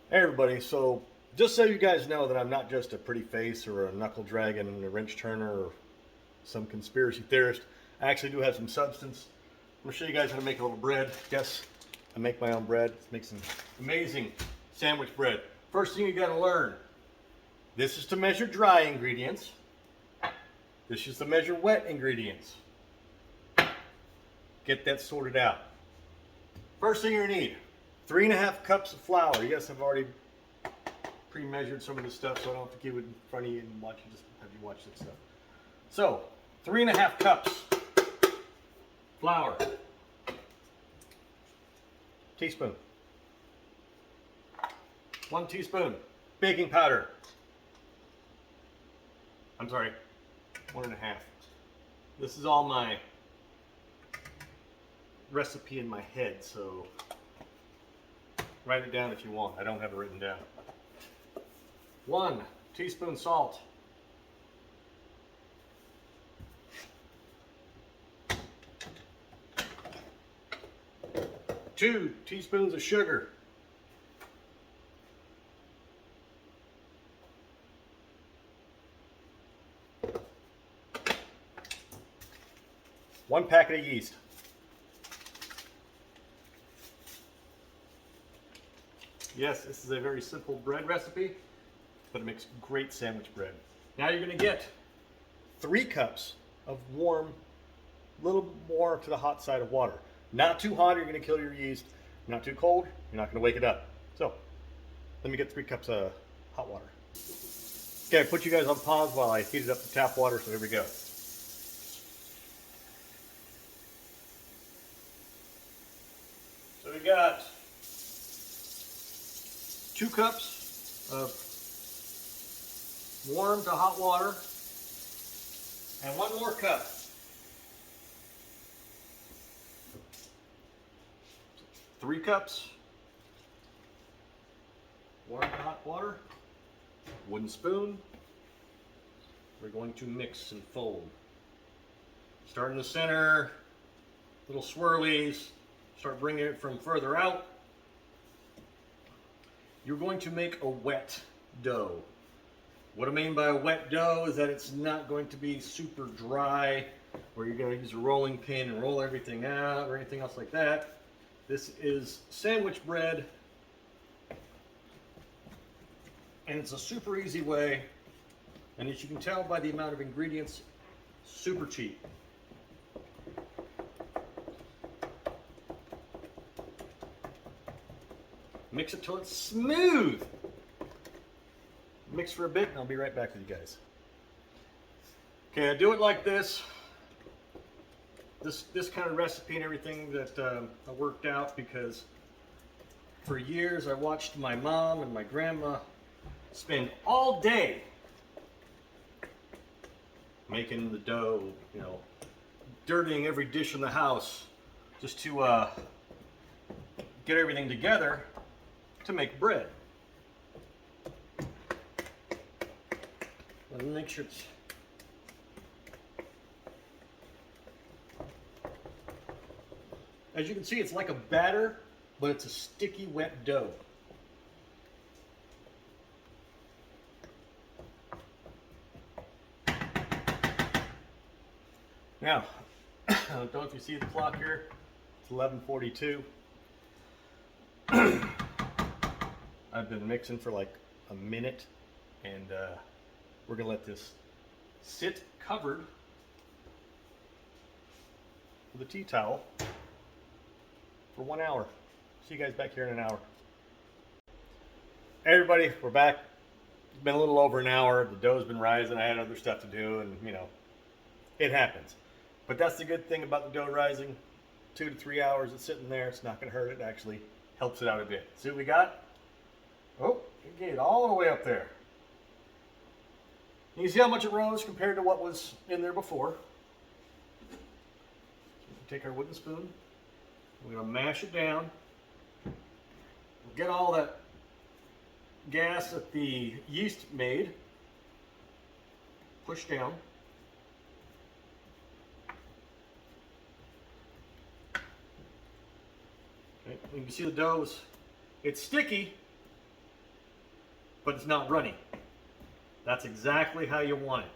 Hey everybody, so just so you guys know that I'm not just a pretty face or a knuckle dragon, a wrench turner, or some conspiracy theorist, I actually do have some substance. I'm gonna show you guys how to make a little bread. Yes, I make my own bread. Make some amazing sandwich bread. First thing you gotta learn, this is to measure dry ingredients. This is to measure wet ingredients. Get that sorted out. First thing you need, 3.5 cups of flour. Yes, I've already pre-measured some of this stuff, so I don't have to keep it in front of you and watch you, just have you watch this stuff. So 3.5 cups flour, teaspoon, 1 teaspoon baking powder. I'm sorry, 1.5. This is all my recipe in my head, so write it down if you want. I don't have it written down. 1 teaspoon salt. 2 teaspoons of sugar. 1 packet of yeast. Yes, this is a very simple bread recipe, but it makes great sandwich bread. Now you're going to get 3 cups of warm, little more to the hot side of water. Not too hot, you're going to kill your yeast. Not too cold, you're not going to wake it up. So, let me get 3 cups of hot water. Okay, I put you guys on pause while I heated up the tap water, so here we go. So we got 2 cups of warm to hot water and 1 more cup. 3 cups warm to hot water, wooden spoon. We're going to mix and fold. Start in the center, little swirlies, start bringing it from further out. You're going to make a wet dough. What I mean by a wet dough is that it's not going to be super dry, where you're going to use a rolling pin and roll everything out or anything else like that. This is sandwich bread, and it's a super easy way, and as you can tell by the amount of ingredients, super cheap. Mix it till it's smooth. Mix for a bit and I'll be right back with you guys. Okay, I do it like this. This kind of recipe and everything that I worked out because for years I watched my mom and my grandma spend all day making the dough, you know, dirtying every dish in the house just to get everything together to make bread. Let me make sure it's as you can see, it's like a batter, but it's a sticky, wet dough. Now, I don't know if you see the clock here. It's 11:42. I've been mixing for like a minute, and we're gonna let this sit covered with a tea towel for 1 hour. See you guys back here in an hour. Hey everybody, we're back. It's been a little over an hour. The dough's been rising. I had other stuff to do, and you know, it happens. But that's the good thing about the dough rising. 2 to 3 hours it's sitting there. It's not gonna hurt it. Actually helps it out a bit. See what we got? Oh, it get all the way up there. You can see how much it rose compared to what was in there before. So take our wooden spoon. We're going to mash it down. We'll get all that gas that the yeast made. Push down. Okay, you can see the dough it's sticky, but it's not runny. That's exactly how you want it.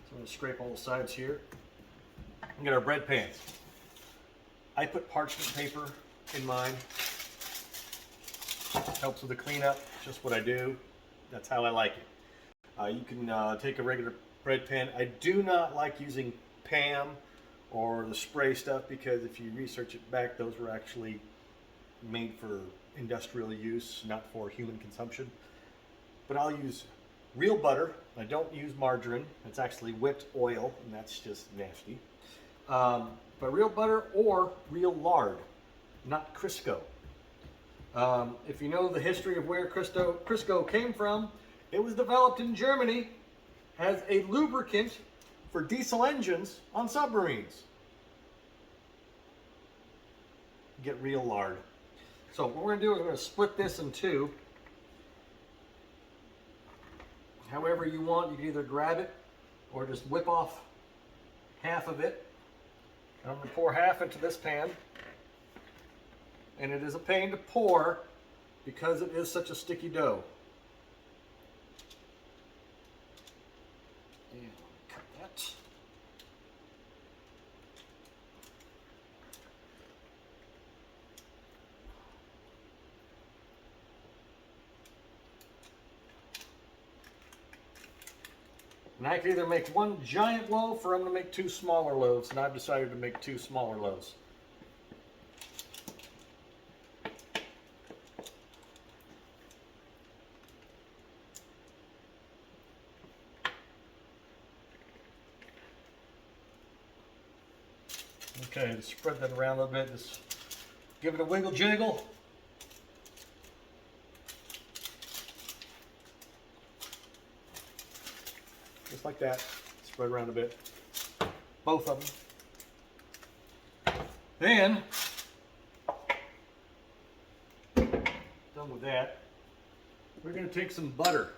So I'm going to scrape all the sides here. And get our bread pans. I put parchment paper in mine. Helps with the cleanup, just what I do. That's how I like it. You can take a regular bread pan. I do not like using Pam or the spray stuff because if you research it back, those were actually made for industrial use, not for human consumption. But I'll use real butter. I don't use margarine. It's actually whipped oil, and that's just nasty. But real butter or real lard, not Crisco. If you know the history of where Crisco came from, it was developed in Germany as a lubricant for diesel engines on submarines. Get real lard. So what we're going to do is we're going to split this in two. However you want, you can either grab it or just whip off half of it. And I'm going to pour half into this pan. And it is a pain to pour because it is such a sticky dough. And cut that. And I can either make one giant loaf or I'm going to make two smaller loaves, and I've decided to make two smaller loaves. Okay, just spread that around a little bit, just give it a wiggle jiggle. Just like that, spread around a bit, both of them. Then, done with that, we're going to take some butter,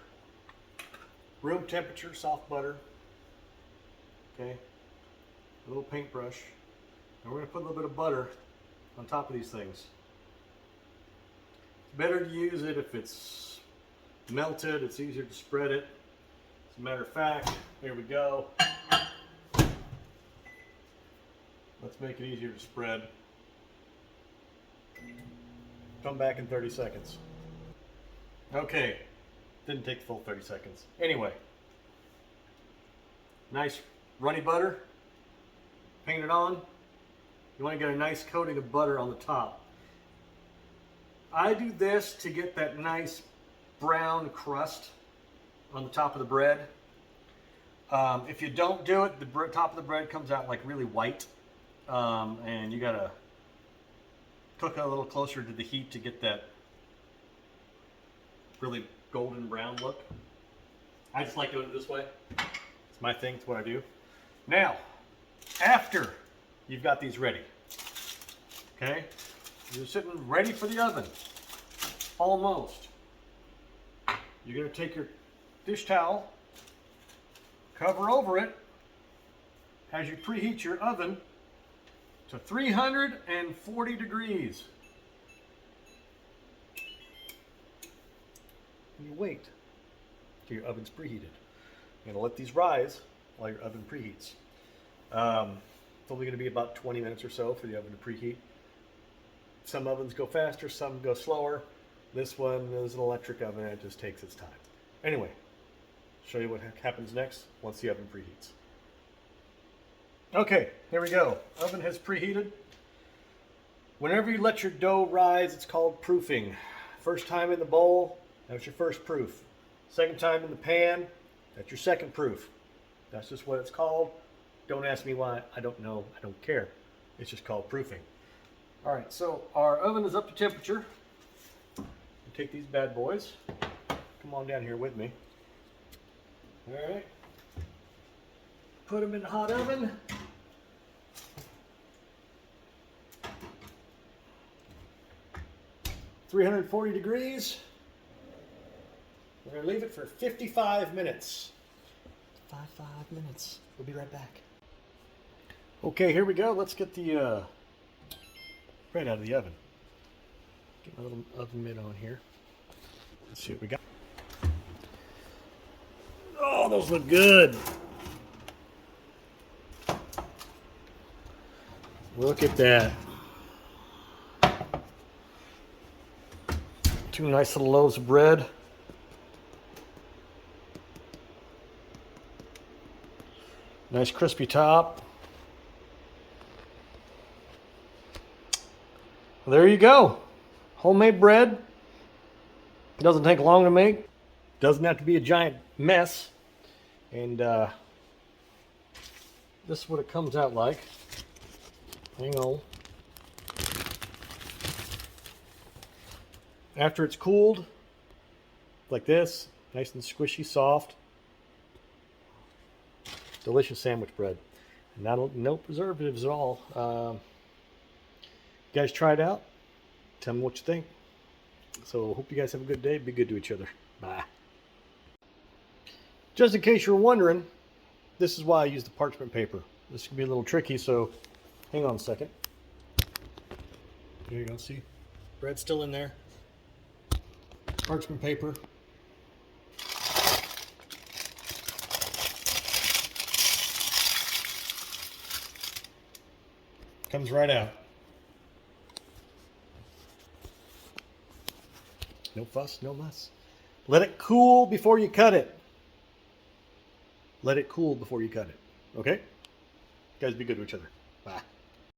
room temperature soft butter, okay, a little paintbrush, and we're going to put a little bit of butter on top of these things. It's better to use it if it's melted, it's easier to spread it. As a matter of fact, here we go. Let's make it easier to spread. Come back in 30 seconds. Okay, didn't take the full 30 seconds. Anyway, nice runny butter, paint it on. You want to get a nice coating of butter on the top. I do this to get that nice brown crust on the top of the bread. If you don't do it, the top of the bread comes out like really white, and you gotta cook it a little closer to the heat to get that really golden brown look. I just like doing it this way. It's my thing, it's what I do. Now, after you've got these ready, okay, you're sitting ready for the oven, almost. You're gonna take your dish towel, cover over it as you preheat your oven to 340 degrees. And you wait till your oven's preheated. You're gonna let these rise while your oven preheats. It's only gonna be about 20 minutes or so for the oven to preheat. Some ovens go faster, some go slower. This one is an electric oven and it just takes its time. Anyway, show you what happens next once the oven preheats. Okay, here we go. Oven has preheated. Whenever you let your dough rise, it's called proofing. First time in the bowl, that's your first proof. Second time in the pan, that's your second proof. That's just what it's called. Don't ask me why. I don't know. I don't care. It's just called proofing. All right, so our oven is up to temperature. Take these bad boys. Come on down here with me. All right. Put them in the hot oven. (340 degrees). We're going to leave it for 55 minutes. 55 minutes. We'll be right back. Okay, here we go. Let's get the bread out of the oven. Get my little oven mitt on here. Let's see what we got. Oh, those look good. Look at that. Two nice little loaves of bread. Nice crispy top. Well, there you go. Homemade bread. Doesn't take long to make. Doesn't have to be a giant mess. And this is what it comes out like. Hang on. After it's cooled, like this, nice and squishy, soft. Delicious sandwich bread. And no preservatives at all. You guys try it out. Tell me what you think. So hope you guys have a good day. Be good to each other. Bye. Just in case you were wondering, this is why I use the parchment paper. This can be a little tricky, so hang on a second. There you go, see? Bread's still in there. Parchment paper. Comes right out. No fuss, no muss. Let it cool before you cut it. Let it cool before you cut it. Okay? You guys be good to each other. Bye.